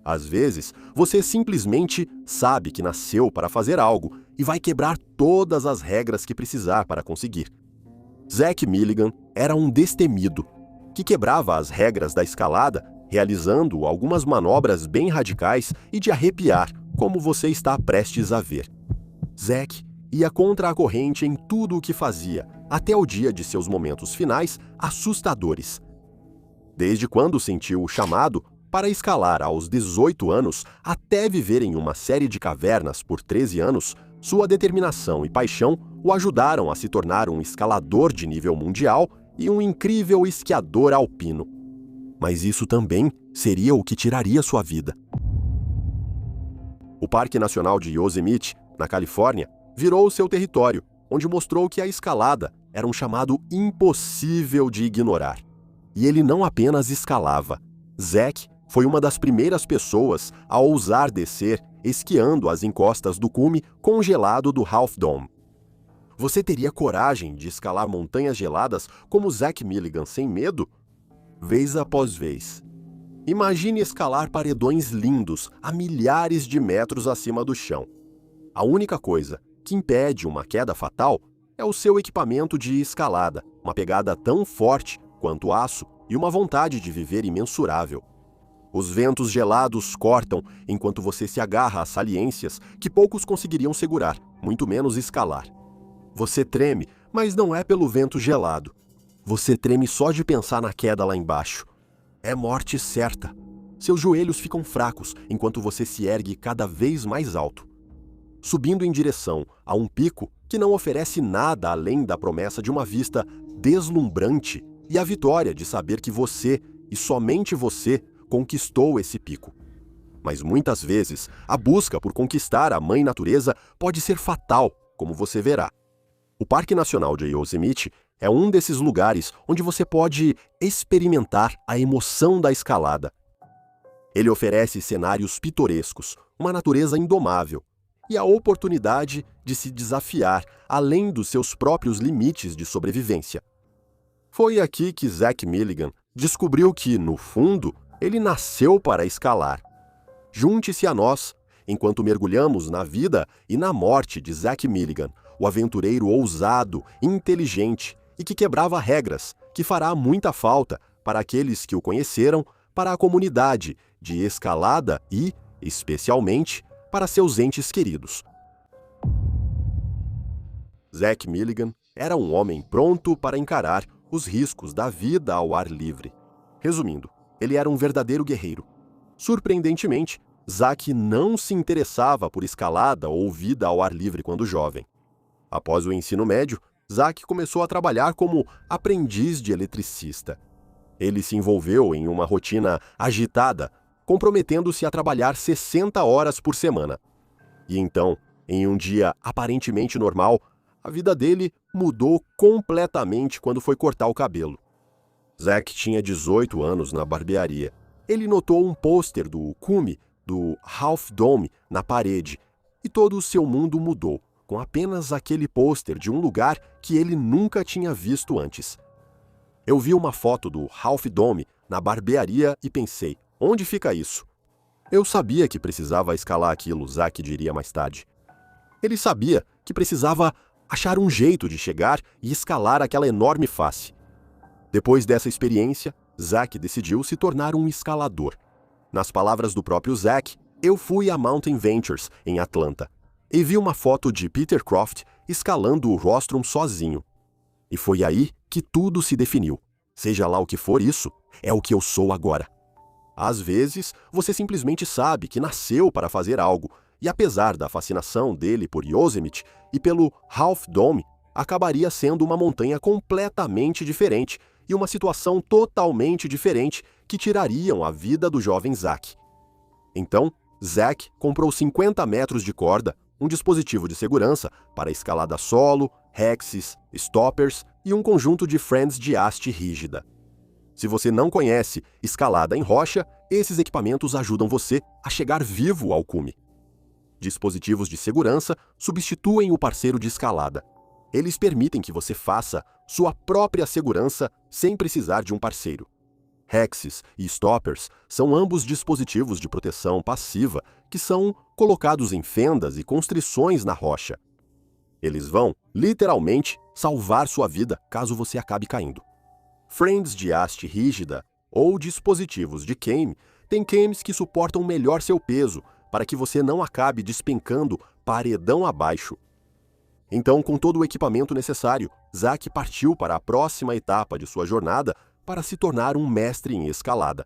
Às vezes, você simplesmente sabe que nasceu para fazer algo e vai quebrar todas as regras que precisar para conseguir. Zach Milligan era um destemido, que quebrava as regras da escalada, realizando algumas manobras bem radicais e de arrepiar, como você está prestes a ver. Zach ia contra a corrente em tudo o que fazia, até o dia de seus momentos finais assustadores. Desde quando sentiu o chamado para escalar aos 18 anos até viver em uma série de cavernas por 13 anos, sua determinação e paixão o ajudaram a se tornar um escalador de nível mundial e um incrível esquiador alpino. Mas isso também seria o que tiraria sua vida. O Parque Nacional de Yosemite, na Califórnia, virou seu território, onde mostrou que a escalada era um chamado impossível de ignorar. E ele não apenas escalava. Zach foi uma das primeiras pessoas a ousar descer esquiando as encostas do cume congelado do Half Dome. Você teria coragem de escalar montanhas geladas como Zach Milligan sem medo? Vez após vez. Imagine escalar paredões lindos a milhares de metros acima do chão. A única coisa que impede uma queda fatal é o seu equipamento de escalada, uma pegada tão forte quanto aço e uma vontade de viver imensurável. Os ventos gelados cortam enquanto você se agarra a saliências que poucos conseguiriam segurar, muito menos escalar. Você treme, mas não é pelo vento gelado. Você treme só de pensar na queda lá embaixo. É morte certa. Seus joelhos ficam fracos enquanto você se ergue cada vez mais alto, subindo em direção a um pico que não oferece nada além da promessa de uma vista deslumbrante e a vitória de saber que você, e somente você, conquistou esse pico. Mas muitas vezes, a busca por conquistar a Mãe Natureza pode ser fatal, como você verá. O Parque Nacional de Yosemite é um desses lugares onde você pode experimentar a emoção da escalada. Ele oferece cenários pitorescos, uma natureza indomável e a oportunidade de se desafiar além dos seus próprios limites de sobrevivência. Foi aqui que Zach Milligan descobriu que, no fundo, ele nasceu para escalar. Junte-se a nós, enquanto mergulhamos na vida e na morte de Zach Milligan, o aventureiro ousado, inteligente e que quebrava regras, que fará muita falta para aqueles que o conheceram, para a comunidade de escalada e, especialmente, para seus entes queridos. Zach Milligan era um homem pronto para encarar os riscos da vida ao ar livre. Resumindo, ele era um verdadeiro guerreiro. Surpreendentemente, Zach não se interessava por escalada ou vida ao ar livre quando jovem. Após o ensino médio, Zach começou a trabalhar como aprendiz de eletricista. Ele se envolveu em uma rotina agitada, comprometendo-se a trabalhar 60 horas por semana. E então, em um dia aparentemente normal, a vida dele mudou completamente quando foi cortar o cabelo. Zach tinha 18 anos na barbearia. Ele notou um pôster do cume do Half Dome na parede e todo o seu mundo mudou, com apenas aquele pôster de um lugar que ele nunca tinha visto antes. Eu vi uma foto do Half Dome na barbearia e pensei, onde fica isso? Eu sabia que precisava escalar aquilo, Zach diria mais tarde. Ele sabia que precisava achar um jeito de chegar e escalar aquela enorme face. Depois dessa experiência, Zach decidiu se tornar um escalador. Nas palavras do próprio Zach, eu fui a Mountain Ventures, em Atlanta, e vi uma foto de Peter Croft escalando o Rostrum sozinho. E foi aí que tudo se definiu. Seja lá o que for isso, é o que eu sou agora. Às vezes, você simplesmente sabe que nasceu para fazer algo, e apesar da fascinação dele por Yosemite e pelo Half Dome, acabaria sendo uma montanha completamente diferente e uma situação totalmente diferente que tirariam a vida do jovem Zach. Então, Zach comprou 50 metros de corda, um dispositivo de segurança para escalada solo, hexes, stoppers e um conjunto de friends de haste rígida. Se você não conhece escalada em rocha, esses equipamentos ajudam você a chegar vivo ao cume. Dispositivos de segurança substituem o parceiro de escalada. Eles permitem que você faça sua própria segurança sem precisar de um parceiro. Hexes e Stoppers são ambos dispositivos de proteção passiva que são colocados em fendas e constrições na rocha. Eles vão, literalmente, salvar sua vida caso você acabe caindo. Frames de haste rígida ou dispositivos de came têm cames que suportam melhor seu peso para que você não acabe despencando paredão abaixo. Então, com todo o equipamento necessário, Zack partiu para a próxima etapa de sua jornada para se tornar um mestre em escalada.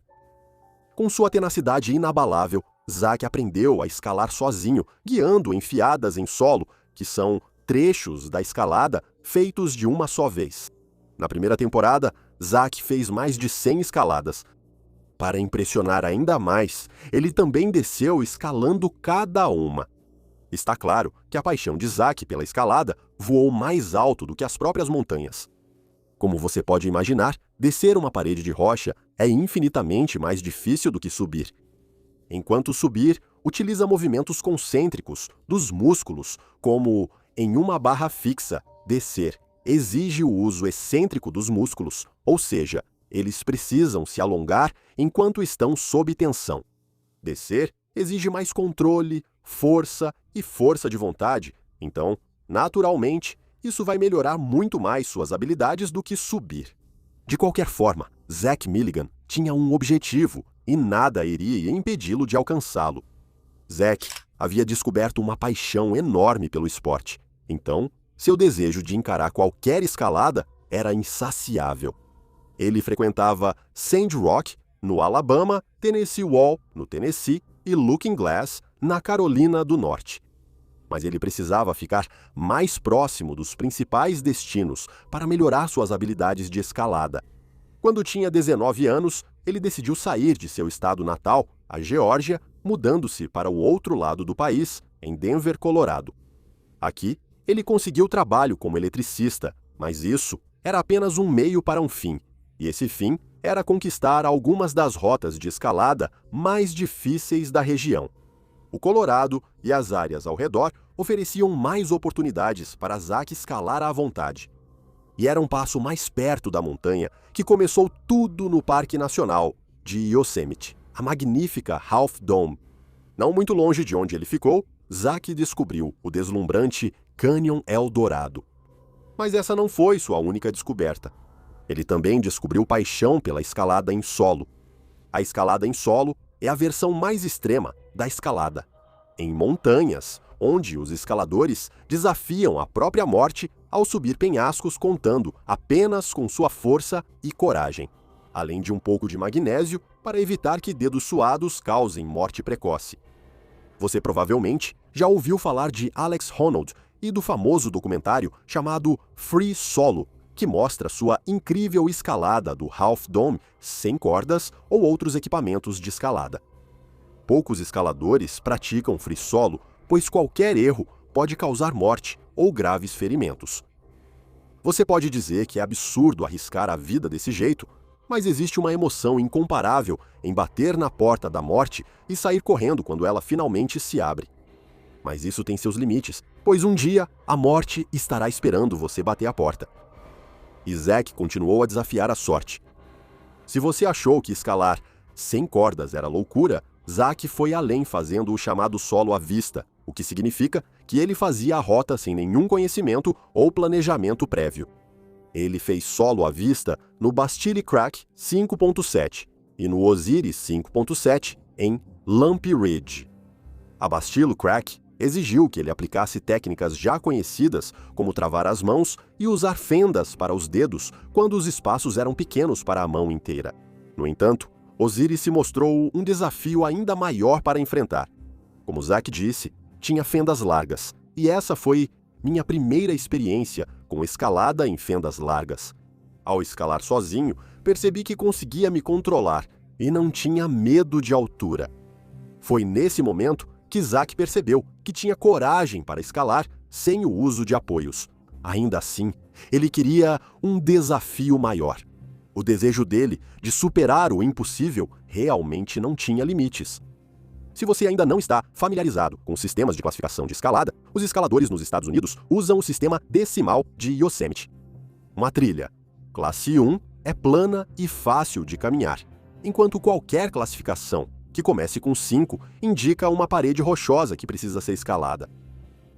Com sua tenacidade inabalável, Zack aprendeu a escalar sozinho, guiando enfiadas em solo, que são trechos da escalada feitos de uma só vez. Na primeira temporada, Zack fez mais de 100 escaladas. Para impressionar ainda mais, ele também desceu escalando cada uma. Está claro que a paixão de Zack pela escalada voou mais alto do que as próprias montanhas. Como você pode imaginar, descer uma parede de rocha é infinitamente mais difícil do que subir. Enquanto subir, utiliza movimentos concêntricos dos músculos, como em uma barra fixa. Descer exige o uso excêntrico dos músculos, ou seja, eles precisam se alongar enquanto estão sob tensão. Descer exige mais controle, força e força de vontade, então, naturalmente, isso vai melhorar muito mais suas habilidades do que subir. De qualquer forma, Zack Milligan tinha um objetivo e nada iria impedi-lo de alcançá-lo. Zack havia descoberto uma paixão enorme pelo esporte, então, seu desejo de encarar qualquer escalada era insaciável. Ele frequentava Sand Rock, no Alabama, Tennessee Wall, no Tennessee, e Looking Glass, na Carolina do Norte. Mas ele precisava ficar mais próximo dos principais destinos para melhorar suas habilidades de escalada. Quando tinha 19 anos, ele decidiu sair de seu estado natal, a Geórgia, mudando-se para o outro lado do país, em Denver, Colorado. Aqui, ele conseguiu trabalho como eletricista, mas isso era apenas um meio para um fim, e esse fim era conquistar algumas das rotas de escalada mais difíceis da região. O Colorado e as áreas ao redor ofereciam mais oportunidades para Zack escalar à vontade. E era um passo mais perto da montanha que começou tudo no Parque Nacional de Yosemite, a magnífica Half Dome. Não muito longe de onde ele ficou, Zack descobriu o deslumbrante Canyon Eldorado. Mas essa não foi sua única descoberta. Ele também descobriu paixão pela escalada em solo. A escalada em solo é a versão mais extrema da escalada. Em montanhas, onde os escaladores desafiam a própria morte ao subir penhascos contando apenas com sua força e coragem, além de um pouco de magnésio para evitar que dedos suados causem morte precoce. Você provavelmente já ouviu falar de Alex Honnold e do famoso documentário chamado Free Solo, que mostra sua incrível escalada do Half Dome sem cordas ou outros equipamentos de escalada. Poucos escaladores praticam free solo, pois qualquer erro pode causar morte ou graves ferimentos. Você pode dizer que é absurdo arriscar a vida desse jeito, mas existe uma emoção incomparável em bater na porta da morte e sair correndo quando ela finalmente se abre. Mas isso tem seus limites, pois um dia a morte estará esperando você bater a porta. E Zack continuou a desafiar a sorte. Se você achou que escalar sem cordas era loucura, Zack foi além fazendo o chamado solo à vista, o que significa que ele fazia a rota sem nenhum conhecimento ou planejamento prévio. Ele fez solo à vista no Bastille Crack 5.7 e no Osiris 5.7 em Lumpy Ridge. A Bastille Crack exigiu que ele aplicasse técnicas já conhecidas, como travar as mãos e usar fendas para os dedos quando os espaços eram pequenos para a mão inteira. No entanto, Osiris se mostrou um desafio ainda maior para enfrentar. Como Zack disse, tinha fendas largas, e essa foi minha primeira experiência com escalada em fendas largas. Ao escalar sozinho, percebi que conseguia me controlar e não tinha medo de altura. Foi nesse momento que Zack percebeu que tinha coragem para escalar sem o uso de apoios. Ainda assim, ele queria um desafio maior. O desejo dele de superar o impossível realmente não tinha limites. Se você ainda não está familiarizado com sistemas de classificação de escalada, os escaladores nos Estados Unidos usam o sistema decimal de Yosemite. Uma trilha classe 1 é plana e fácil de caminhar. enquanto qualquer classificação que comece com 5 indica uma parede rochosa que precisa ser escalada.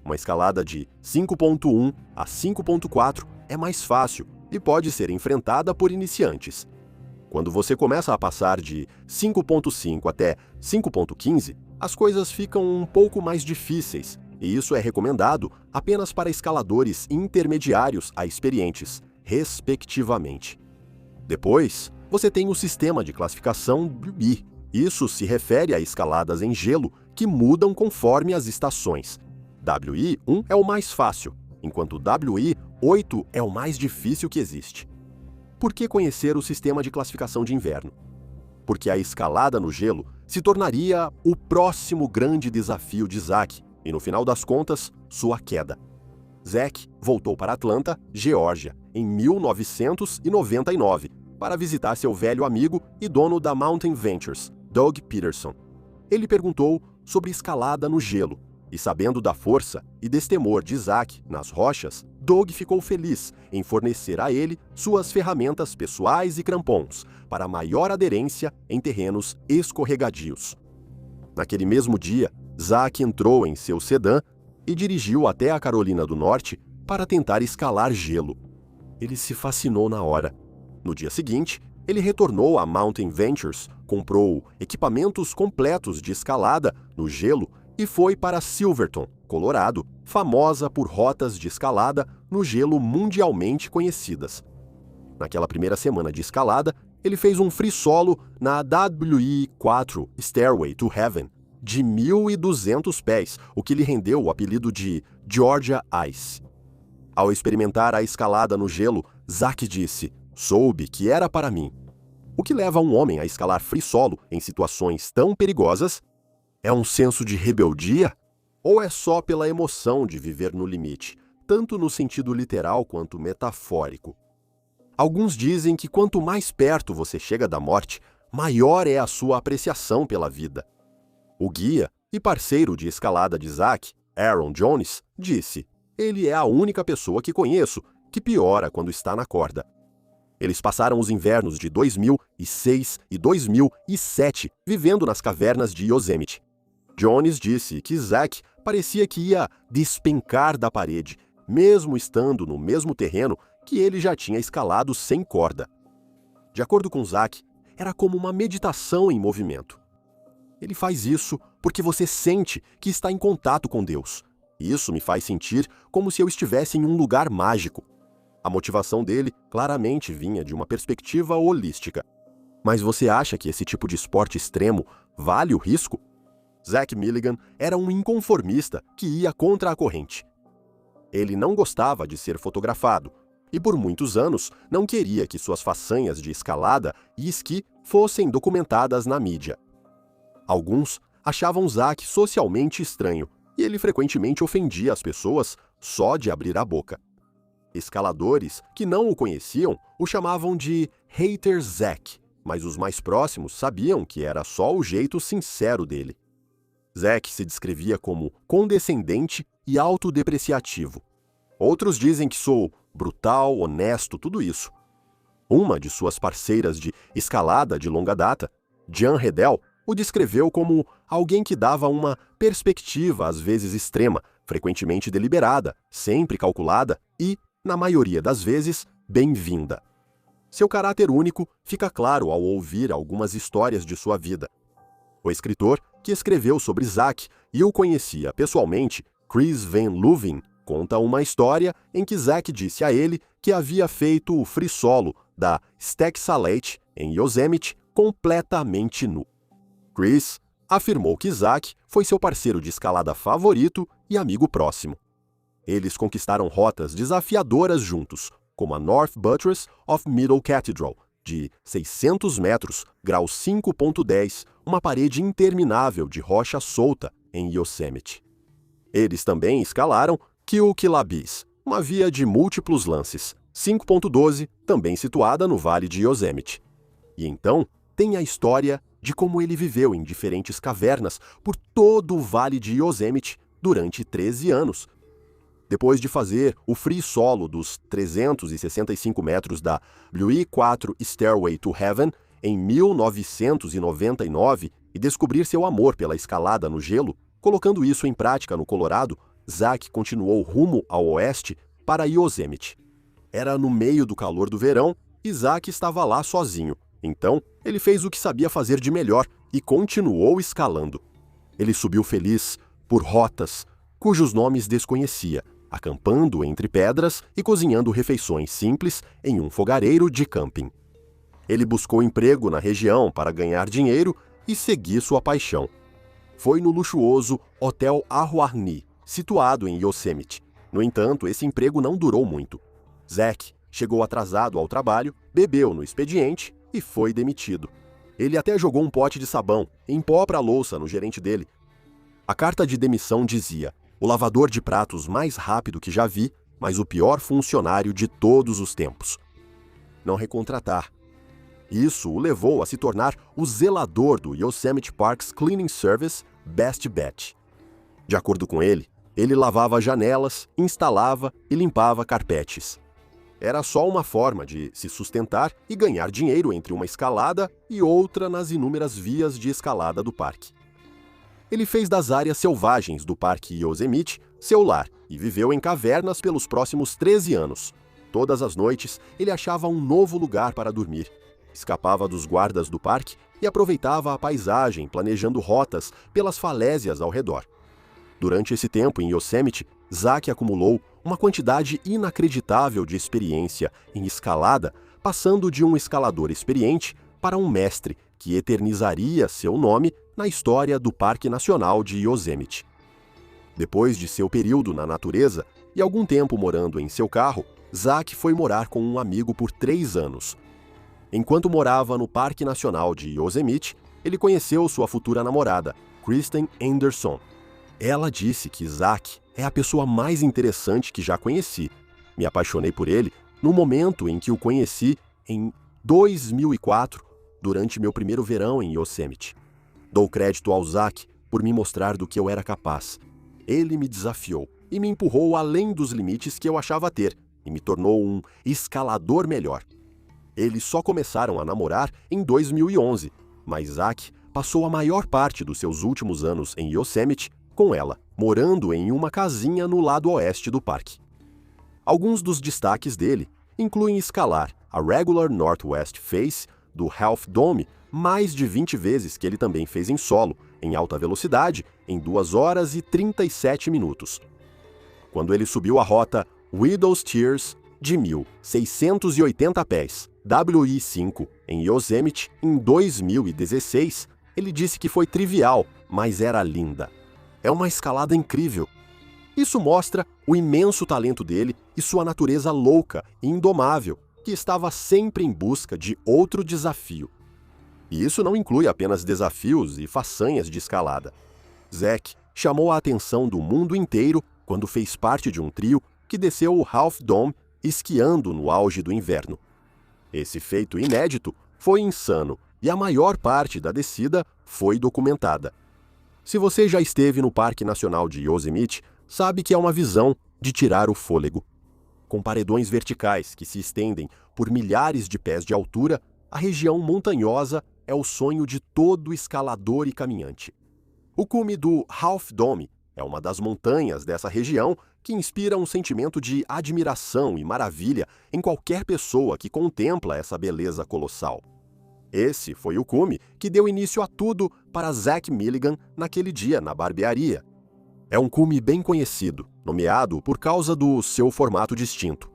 Uma escalada de 5.1 a 5.4 é mais fácil e pode ser enfrentada por iniciantes. Quando você começa a passar de 5.5 até 5.15, as coisas ficam um pouco mais difíceis, e isso é recomendado apenas para escaladores intermediários a experientes, respectivamente. Depois, você tem o sistema de classificação WI. Isso se refere a escaladas em gelo que mudam conforme as estações. WI1 é o mais fácil, enquanto WI8 é o mais difícil que existe. Por que conhecer o sistema de classificação de inverno? Porque a escalada no gelo se tornaria o próximo grande desafio de Zach e, no final das contas, sua queda. Zach voltou para Atlanta, Geórgia, em 1999, para visitar seu velho amigo e dono da Mountain Ventures, Doug Peterson. Ele perguntou sobre escalada no gelo, e sabendo da força e destemor de Zach nas rochas, Doug ficou feliz em fornecer a ele suas ferramentas pessoais e crampons para maior aderência em terrenos escorregadios. Naquele mesmo dia, Zach entrou em seu sedã e dirigiu até a Carolina do Norte para tentar escalar gelo. Ele se fascinou na hora. No dia seguinte, ele retornou à Mountain Ventures, comprou equipamentos completos de escalada no gelo e foi para Silverton, Colorado, famosa por rotas de escalada no gelo mundialmente conhecidas. Naquela primeira semana de escalada, ele fez um free solo na WI4 Stairway to Heaven, de 1.200 pés, o que lhe rendeu o apelido de Georgia Ice. Ao experimentar a escalada no gelo, Zach disse: "Soube que era para mim." O que leva um homem a escalar free solo em situações tão perigosas? É um senso de rebeldia? Ou é só pela emoção de viver no limite, tanto no sentido literal quanto metafórico? Alguns dizem que quanto mais perto você chega da morte, maior é a sua apreciação pela vida. O guia e parceiro de escalada de Zach, Aaron Jones, disse: "Ele é a única pessoa que conheço que piora quando está na corda." Eles passaram os invernos de 2006 e 2007 vivendo nas cavernas de Yosemite. Jones disse que Zach parecia que ia despencar da parede, mesmo estando no mesmo terreno que ele já tinha escalado sem corda. De acordo com Zach, era como uma meditação em movimento. Ele faz isso porque você sente que está em contato com Deus. Isso me faz sentir como se eu estivesse em um lugar mágico. A motivação dele claramente vinha de uma perspectiva holística. Mas você acha que esse tipo de esporte extremo vale o risco? Zach Milligan era um inconformista que ia contra a corrente. Ele não gostava de ser fotografado e por muitos anos não queria que suas façanhas de escalada e esqui fossem documentadas na mídia. Alguns achavam Zach socialmente estranho e ele frequentemente ofendia as pessoas só de abrir a boca. Escaladores que não o conheciam o chamavam de Hater Zach, mas os mais próximos sabiam que era só o jeito sincero dele. Zach se descrevia como condescendente e autodepreciativo. Outros dizem que sou brutal, honesto, tudo isso. Uma de suas parceiras de escalada de longa data, Jan Redel, o descreveu como alguém que dava uma perspectiva às vezes extrema, frequentemente deliberada, sempre calculada e, na maioria das vezes, bem-vinda. Seu caráter único fica claro ao ouvir algumas histórias de sua vida. O escritor que escreveu sobre Zach e o conhecia pessoalmente, Chris Van Louven, conta uma história em que Zach disse a ele que havia feito o free solo da Stack Salate em Yosemite completamente nu. Chris afirmou que Zach foi seu parceiro de escalada favorito e amigo próximo. Eles conquistaram rotas desafiadoras juntos, como a North Buttress of Middle Cathedral, de 600 metros, grau 5.10, uma parede interminável de rocha solta em Yosemite. Eles também escalaram Kilklabis, uma via de múltiplos lances, 5.12, também situada no Vale de Yosemite. E então tem a história de como ele viveu em diferentes cavernas por todo o Vale de Yosemite durante 13 anos. Depois de fazer o free solo dos 365 metros da WI4 Stairway to Heaven, em 1999 e descobrir seu amor pela escalada no gelo, colocando isso em prática no Colorado, Zach continuou rumo ao oeste para Yosemite. Era no meio do calor do verão e Zach estava lá sozinho. Então, ele fez o que sabia fazer de melhor e continuou escalando. Ele subiu feliz por rotas cujos nomes desconhecia, acampando entre pedras e cozinhando refeições simples em um fogareiro de camping. Ele buscou emprego na região para ganhar dinheiro e seguir sua paixão. Foi no luxuoso Hotel Ahuarni, situado em Yosemite. No entanto, esse emprego não durou muito. Zach chegou atrasado ao trabalho, bebeu no expediente e foi demitido. Ele até jogou um pote de sabão em pó para a louça no gerente dele. A carta de demissão dizia: o lavador de pratos mais rápido que já vi, mas o pior funcionário de todos os tempos. Não recontratar. Isso o levou a se tornar o zelador do Yosemite Park's Cleaning Service Best Bet. De acordo com ele, ele lavava janelas, instalava e limpava carpetes. Era só uma forma de se sustentar e ganhar dinheiro entre uma escalada e outra nas inúmeras vias de escalada do parque. Ele fez das áreas selvagens do Parque Yosemite seu lar e viveu em cavernas pelos próximos 13 anos. Todas as noites, ele achava um novo lugar para dormir. Escapava dos guardas do parque e aproveitava a paisagem, planejando rotas pelas falésias ao redor. Durante esse tempo em Yosemite, Zach acumulou uma quantidade inacreditável de experiência em escalada, passando de um escalador experiente para um mestre que eternizaria seu nome na história do Parque Nacional de Yosemite. Depois de seu período na natureza e algum tempo morando em seu carro, Zach foi morar com um amigo por 3 anos. Enquanto morava no Parque Nacional de Yosemite, ele conheceu sua futura namorada, Kristen Anderson. Ela disse que Zach é a pessoa mais interessante que já conheci. Me apaixonei por ele no momento em que o conheci em 2004, durante meu primeiro verão em Yosemite. Dou crédito ao Zach por me mostrar do que eu era capaz. Ele me desafiou e me empurrou além dos limites que eu achava ter e me tornou um escalador melhor. Eles só começaram a namorar em 2011, mas Zach passou a maior parte dos seus últimos anos em Yosemite com ela, morando em uma casinha no lado oeste do parque. Alguns dos destaques dele incluem escalar a Regular Northwest Face do Half Dome mais de 20 vezes, que ele também fez em solo, em alta velocidade, em 2 horas e 37 minutos. Quando ele subiu a rota Widow's Tears de 1.680 pés, WI5, em Yosemite, em 2016, ele disse que foi trivial, mas era linda. É uma escalada incrível. Isso mostra o imenso talento dele e sua natureza louca e indomável, que estava sempre em busca de outro desafio. E isso não inclui apenas desafios e façanhas de escalada. Zach chamou a atenção do mundo inteiro quando fez parte de um trio que desceu o Half Dome esquiando no auge do inverno. Esse feito inédito foi insano e a maior parte da descida foi documentada. Se você já esteve no Parque Nacional de Yosemite, sabe que é uma visão de tirar o fôlego. Com paredões verticais que se estendem por milhares de pés de altura, a região montanhosa é o sonho de todo escalador e caminhante. O cume do Half Dome é uma das montanhas dessa região que inspira um sentimento de admiração e maravilha em qualquer pessoa que contempla essa beleza colossal. Esse foi o cume que deu início a tudo para Zach Milligan naquele dia na barbearia. É um cume bem conhecido, nomeado por causa do seu formato distinto.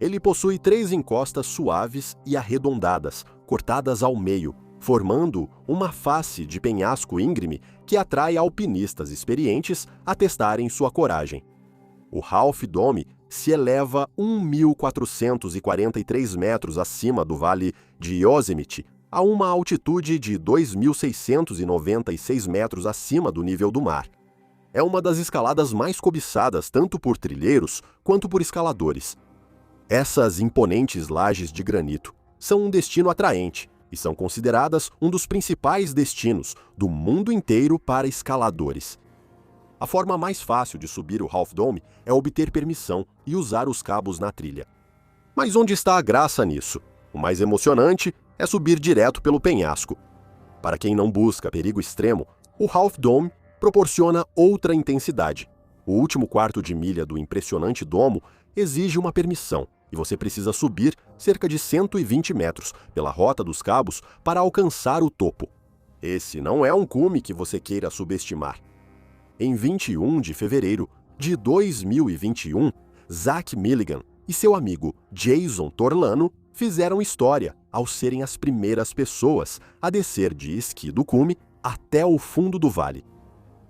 Ele possui 3 encostas suaves e arredondadas, cortadas ao meio, formando uma face de penhasco íngreme que atrai alpinistas experientes a testarem sua coragem. O Half Dome se eleva 1.443 metros acima do Vale de Yosemite, a uma altitude de 2.696 metros acima do nível do mar. É uma das escaladas mais cobiçadas tanto por trilheiros quanto por escaladores. Essas imponentes lajes de granito são um destino atraente e são consideradas um dos principais destinos do mundo inteiro para escaladores. A forma mais fácil de subir o Half Dome é obter permissão e usar os cabos na trilha. Mas onde está a graça nisso? O mais emocionante é subir direto pelo penhasco. Para quem não busca perigo extremo, o Half Dome proporciona outra intensidade. O último quarto de milha do impressionante domo exige uma permissão, e você precisa subir cerca de 120 metros pela Rota dos Cabos para alcançar o topo. Esse não é um cume que você queira subestimar. Em 21 de fevereiro de 2021, Zach Milligan e seu amigo Jason Torlano fizeram história ao serem as primeiras pessoas a descer de esqui do cume até o fundo do vale.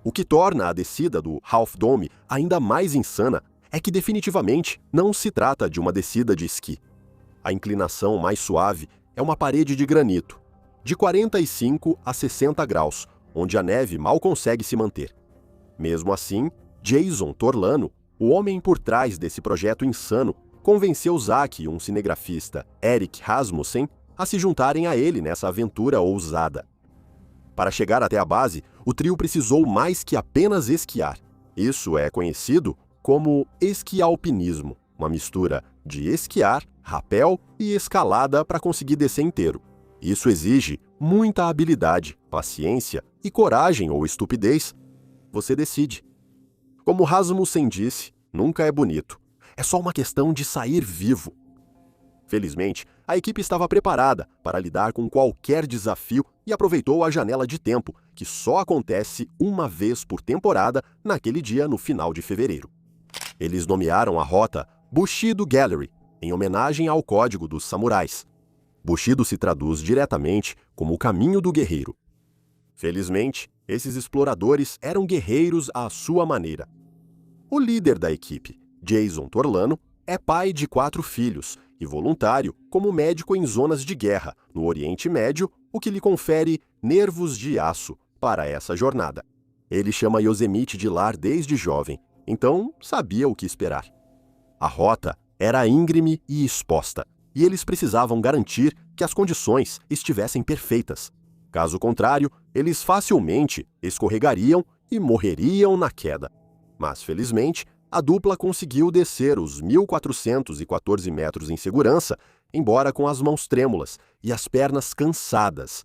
O que torna a descida do Half Dome ainda mais insana é que definitivamente não se trata de uma descida de esqui. A inclinação mais suave é uma parede de granito, de 45 a 60 graus, onde a neve mal consegue se manter. Mesmo assim, Jason Torlano, o homem por trás desse projeto insano, convenceu Zach e um cinegrafista, Erik Rasmussen, a se juntarem a ele nessa aventura ousada. Para chegar até a base, o trio precisou mais que apenas esquiar. Isso é conhecido como esquialpinismo, uma mistura de esquiar, rapel e escalada para conseguir descer inteiro. Isso exige muita habilidade, paciência e coragem ou estupidez. Você decide. Como Rasmussen disse, nunca é bonito. É só uma questão de sair vivo. Felizmente, a equipe estava preparada para lidar com qualquer desafio e aproveitou a janela de tempo, que só acontece uma vez por temporada naquele dia no final de fevereiro. Eles nomearam a rota Bushido Gallery, em homenagem ao Código dos Samurais. Bushido se traduz diretamente como o caminho do guerreiro. Felizmente, esses exploradores eram guerreiros à sua maneira. O líder da equipe, Jason Torlano, é pai de 4 filhos e voluntário como médico em zonas de guerra no Oriente Médio, o que lhe confere nervos de aço para essa jornada. Ele chama Yosemite de lar desde jovem, então sabia o que esperar. A rota era íngreme e exposta, e eles precisavam garantir que as condições estivessem perfeitas. Caso contrário, eles facilmente escorregariam e morreriam na queda. Mas, felizmente, a dupla conseguiu descer os 1.414 metros em segurança, embora com as mãos trêmulas e as pernas cansadas.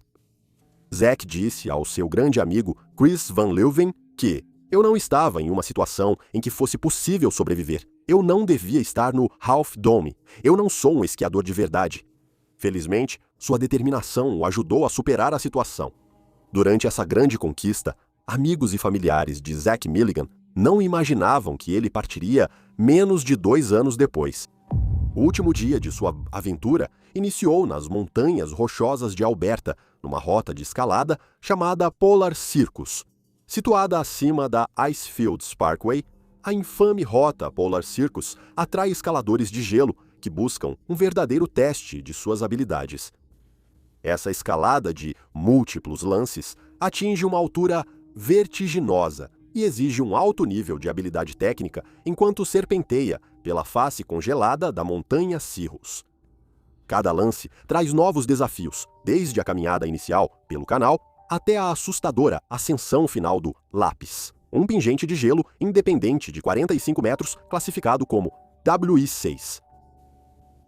Zach disse ao seu grande amigo Chris Van Leuven que eu não estava em uma situação em que fosse possível sobreviver. Eu não devia estar no Half Dome. Eu não sou um esquiador de verdade. Felizmente, sua determinação o ajudou a superar a situação. Durante essa grande conquista, amigos e familiares de Zach Milligan não imaginavam que ele partiria menos de 2 anos depois. O último dia de sua aventura iniciou nas montanhas rochosas de Alberta, numa rota de escalada chamada Polar Circus. Situada acima da Icefields Parkway, a infame rota Polar Circus atrai escaladores de gelo que buscam um verdadeiro teste de suas habilidades. Essa escalada de múltiplos lances atinge uma altura vertiginosa e exige um alto nível de habilidade técnica enquanto serpenteia pela face congelada da montanha Cirrus. Cada lance traz novos desafios, desde a caminhada inicial pelo canal até a assustadora ascensão final do Lápis, um pingente de gelo independente de 45 metros classificado como WI6.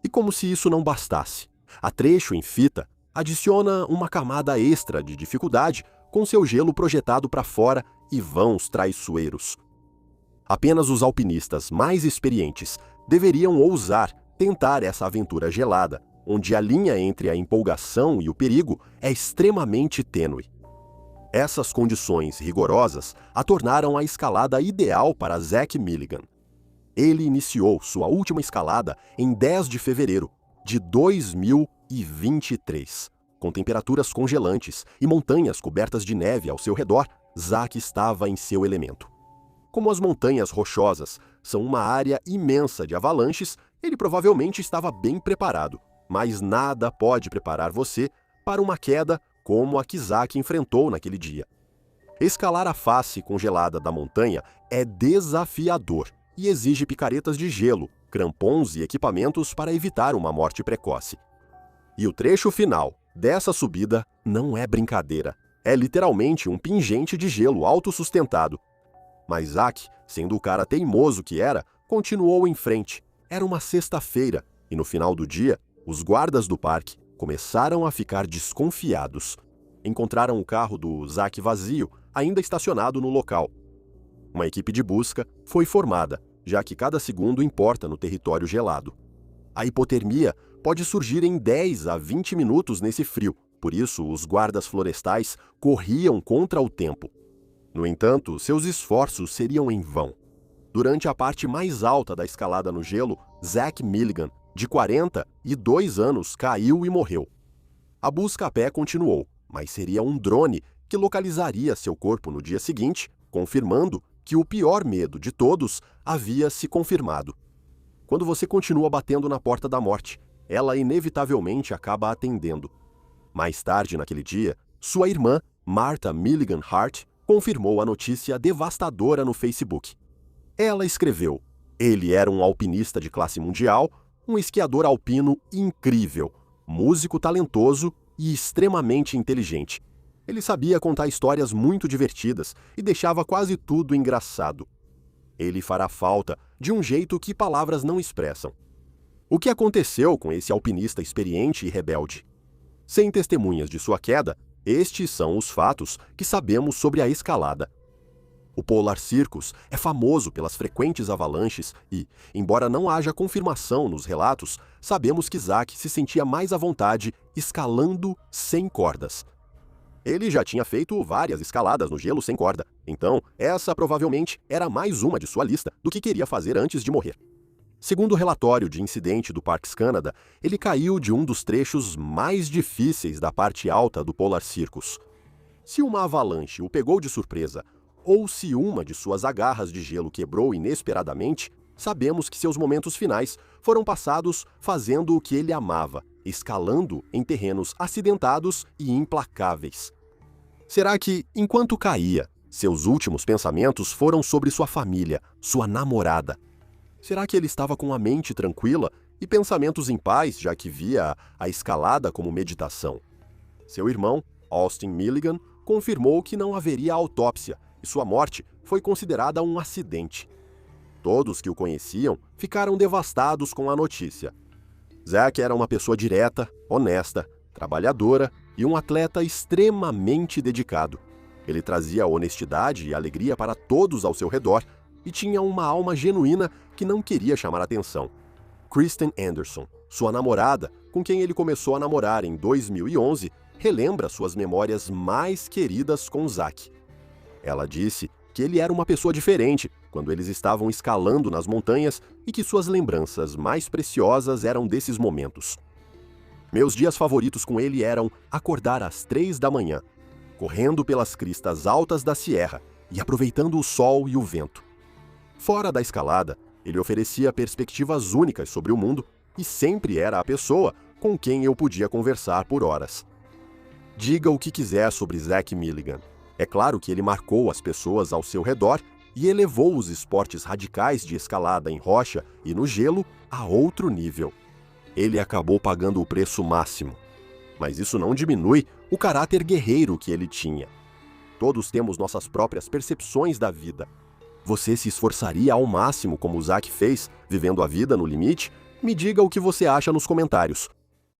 E como se isso não bastasse, a trecho em fita adiciona uma camada extra de dificuldade com seu gelo projetado para fora e vãos traiçoeiros. Apenas os alpinistas mais experientes deveriam ousar tentar essa aventura gelada, onde a linha entre a empolgação e o perigo é extremamente tênue. Essas condições rigorosas a tornaram a escalada ideal para Zach Milligan. Ele iniciou sua última escalada em 10 de fevereiro de 2023. Com temperaturas congelantes e montanhas cobertas de neve ao seu redor, Zach estava em seu elemento. Como as montanhas rochosas são uma área imensa de avalanches, ele provavelmente estava bem preparado, mas nada pode preparar você para uma queda como a que Zach enfrentou naquele dia. Escalar a face congelada da montanha é desafiador e exige picaretas de gelo, crampons e equipamentos para evitar uma morte precoce. E o trecho final dessa subida não é brincadeira. É literalmente um pingente de gelo autossustentado. Mas Zach, sendo o cara teimoso que era, continuou em frente. Era uma sexta-feira e no final do dia, os guardas do parque começaram a ficar desconfiados. Encontraram o carro do Zach vazio, ainda estacionado no local. Uma equipe de busca foi formada, já que cada segundo importa no território gelado. A hipotermia pode surgir em 10 a 20 minutos nesse frio, por isso os guardas florestais corriam contra o tempo. No entanto, seus esforços seriam em vão. Durante a parte mais alta da escalada no gelo, Zach Milligan, de 42 anos, caiu e morreu. A busca a pé continuou, mas seria um drone que localizaria seu corpo no dia seguinte, confirmando que o pior medo de todos havia se confirmado. Quando você continua batendo na porta da morte, ela inevitavelmente acaba atendendo. Mais tarde naquele dia, sua irmã, Martha Milligan Hart, confirmou a notícia devastadora no Facebook. Ela escreveu: "Ele era um alpinista de classe mundial, um esquiador alpino incrível, músico talentoso e extremamente inteligente. Ele sabia contar histórias muito divertidas e deixava quase tudo engraçado. Ele fará falta de um jeito que palavras não expressam." O que aconteceu com esse alpinista experiente e rebelde? Sem testemunhas de sua queda, estes são os fatos que sabemos sobre a escalada. O Polar Circus é famoso pelas frequentes avalanches e, embora não haja confirmação nos relatos, sabemos que Zach se sentia mais à vontade escalando sem cordas. Ele já tinha feito várias escaladas no gelo sem corda, então essa provavelmente era mais uma de sua lista do que queria fazer antes de morrer. Segundo o relatório de incidente do Parks Canada, ele caiu de um dos trechos mais difíceis da parte alta do Polar Circus. Se uma avalanche o pegou de surpresa, ou se uma de suas agarras de gelo quebrou inesperadamente, sabemos que seus momentos finais foram passados fazendo o que ele amava, escalando em terrenos acidentados e implacáveis. Será que, enquanto caía, seus últimos pensamentos foram sobre sua família, sua namorada? Será que ele estava com a mente tranquila e pensamentos em paz, já que via a escalada como meditação? Seu irmão, Austin Milligan, confirmou que não haveria autópsia e sua morte foi considerada um acidente. Todos que o conheciam ficaram devastados com a notícia. Zach era uma pessoa direta, honesta, trabalhadora e um atleta extremamente dedicado. Ele trazia honestidade e alegria para todos ao seu redor e tinha uma alma genuína que não queria chamar atenção. Kristen Anderson, sua namorada, com quem ele começou a namorar em 2011, relembra suas memórias mais queridas com Zach. Ela disse que ele era uma pessoa diferente quando eles estavam escalando nas montanhas e que suas lembranças mais preciosas eram desses momentos. Meus dias favoritos com ele eram acordar às 3 da manhã, correndo pelas cristas altas da Sierra e aproveitando o sol e o vento. Fora da escalada, ele oferecia perspectivas únicas sobre o mundo e sempre era a pessoa com quem eu podia conversar por horas. Diga o que quiser sobre Zach Milligan. É claro que ele marcou as pessoas ao seu redor e elevou os esportes radicais de escalada em rocha e no gelo a outro nível. Ele acabou pagando o preço máximo. Mas isso não diminui o caráter guerreiro que ele tinha. Todos temos nossas próprias percepções da vida. Você se esforçaria ao máximo como o Zach fez, vivendo a vida no limite? Me diga o que você acha nos comentários.